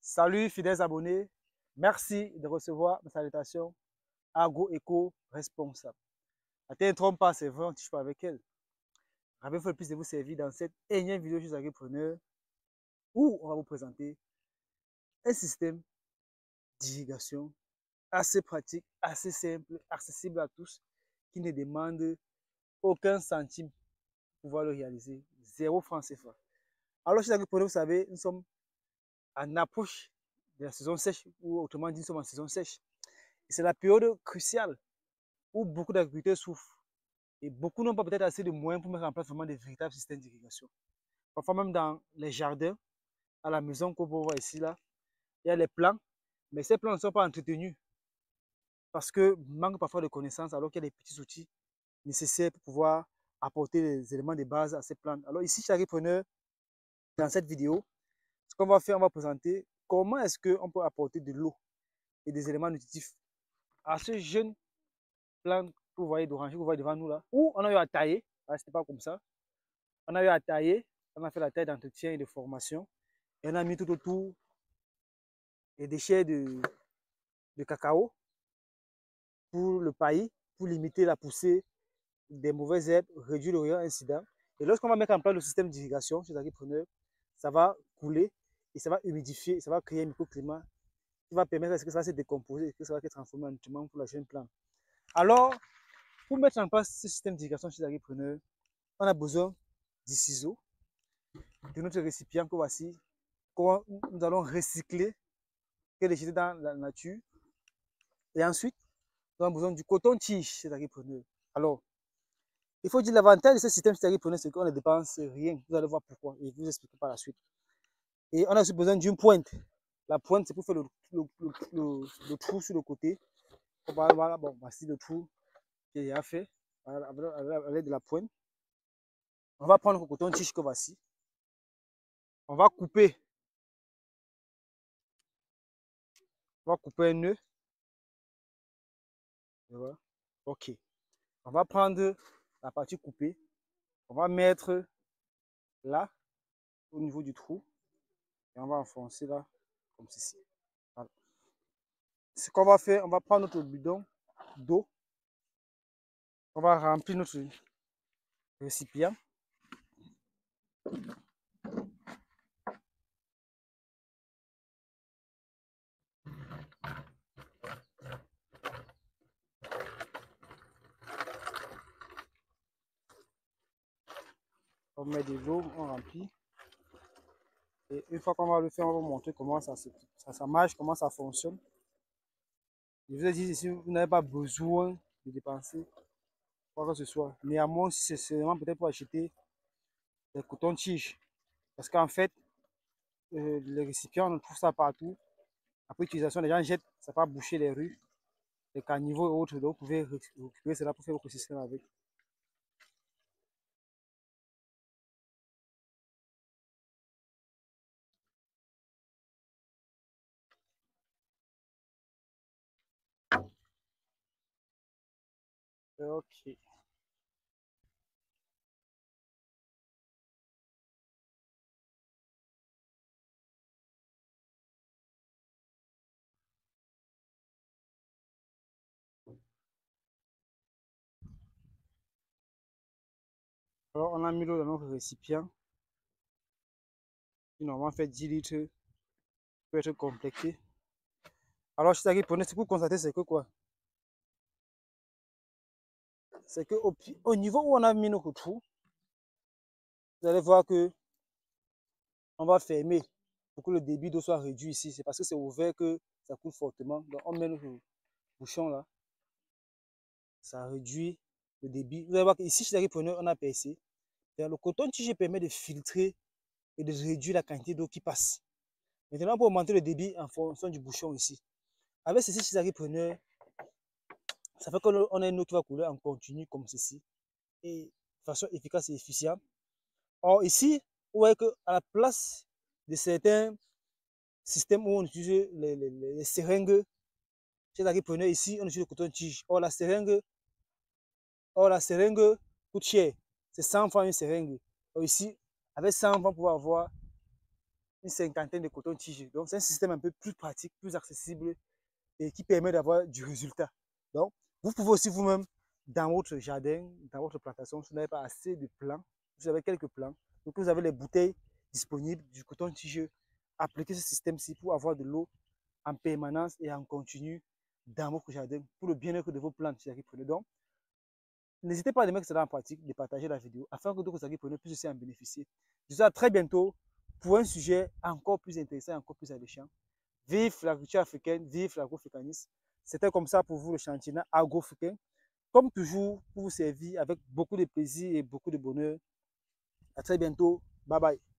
Salut fidèles abonnés, merci de recevoir mes salutations agro-éco-responsable. Ne te trompe pas, c'est vrai, on ne touche pas avec elle. Avez-vous le plus de vous servir dans cette énième vidéo chez Agripreneur où on va vous présenter un système d'irrigation assez pratique, assez simple, accessible à tous, qui ne demande aucun centime pour pouvoir le réaliser. 0 franc CFA. Alors chez Agripreneur, vous savez, nous sommes en approche de la saison sèche, ou autrement dit, nous sommes en saison sèche. Et c'est la période cruciale où beaucoup d'agriculteurs souffrent. Et beaucoup n'ont pas peut-être assez de moyens pour mettre en place vraiment des véritables systèmes d'irrigation. Parfois même dans les jardins, à la maison qu'on peut voir ici, là, il y a les plants, mais ces plants ne sont pas entretenus parce que manque parfois de connaissances alors qu'il y a des petits outils nécessaires pour pouvoir apporter les éléments de base à ces plantes. Alors ici, chez Agripreneur, dans cette vidéo, ce qu'on va faire, on va présenter comment est-ce qu'on peut apporter de l'eau et des éléments nutritifs à ce jeune plant que vous voyez d'oranger, que vous voyez devant nous là, où on a eu à tailler, c'était pas comme ça, on a eu à tailler, on a fait la taille d'entretien et de formation, et on a mis tout autour les déchets de cacao pour le paillis, pour limiter la poussée des mauvaises herbes, réduire le rayon incident. Et lorsqu'on va mettre en place le système d'irrigation chez l'agriculteur, ça va couler et ça va humidifier, ça va créer un microclimat qui va permettre à ce que ça va se décomposer et que ça va être transformé en nutriments pour la jeune plante. Alors, pour mettre en place ce système d'irrigation chez l'agriculteur, on a besoin du ciseau, de notre récipient que voici, que nous allons recycler, que les jeter dans la nature. Et ensuite, nous avons besoin du coton-tige, c'est-à-dire preneur. Alors, il faut dire l'avantage de ce système, c'est-à-dire preneur, c'est qu'on ne dépense rien. Vous allez voir pourquoi, et je vous expliquer par la suite. Et on a aussi besoin d'une pointe. La pointe, c'est pour faire le trou sur le côté. Voilà, bon, voici le trou qui est fait à l'aide de la pointe. On va prendre le coton-tige que voici. On va couper un nœud. Ok. On va prendre la partie coupée. On va mettre là, au niveau du trou. Et on va enfoncer là, comme ceci. Voilà. Ce qu'on va faire, on va prendre notre bidon d'eau. On va remplir notre récipient. On met de l'eau, on remplit. Et une fois qu'on va le faire, on va vous montrer comment ça marche, comment ça fonctionne. Je vous ai dit ici, vous n'avez pas besoin de dépenser quoi que ce soit. Néanmoins, c'est seulement peut-être pour acheter des cotons-tiges. Parce qu'en fait, les récipients, on trouve ça partout. Après utilisation, les gens jettent, ça va boucher les rues, les caniveaux et autres. Donc, vous pouvez récupérer cela pour faire votre système avec. Ok. Alors, on a mis l'eau dans notre récipient, qui normalement fait 10 litres, peut être complété. Alors, je t'arrive, ce que vous constatez, c'est que quoi? C'est qu'au niveau où on a mis notre trou, vous allez voir que on va fermer pour que le débit d'eau soit réduit ici. C'est parce que c'est ouvert que ça coule fortement. Donc, on met notre bouchon là, ça réduit le débit. Vous allez voir qu'ici, chez l'agriculteur, on a percé. Le coton-tige permet de filtrer et de réduire la quantité d'eau qui passe. Maintenant, pour augmenter le débit en fonction du bouchon ici. Avec ceci, chez l'agriculteur, ça fait qu'on a une eau qui va couler en continu comme ceci. Et de façon efficace et efficiente. Or, ici, vous voyez qu'à la place de certains systèmes où on utilise les seringues, chez l'agriculteur, ici, on utilise le coton-tige. Or, la seringue coûte cher. C'est 100 francs une seringue. Or, ici, avec 100 francs, on va pouvoir avoir une cinquantaine de cotons-tiges. Donc, c'est un système un peu plus pratique, plus accessible et qui permet d'avoir du résultat. Donc, vous pouvez aussi vous-même, dans votre jardin, dans votre plantation, si vous n'avez pas assez de plants, vous avez quelques plants, donc vous avez les bouteilles disponibles du coton-tige, appliquez ce système-ci pour avoir de l'eau en permanence et en continu dans votre jardin pour le bien-être de vos plantes. Donc, n'hésitez pas à mettre cela en pratique, de partager la vidéo afin que d'autres agripreneurs puissent aussi en bénéficier. Je vous dis à très bientôt pour un sujet encore plus intéressant, encore plus alléchant. Vive l'agriculture africaine, vive l'agroafricanisme. C'était comme ça pour vous le chantier agroafricain. Comme toujours, pour vous servir avec beaucoup de plaisir et beaucoup de bonheur. À très bientôt. Bye bye.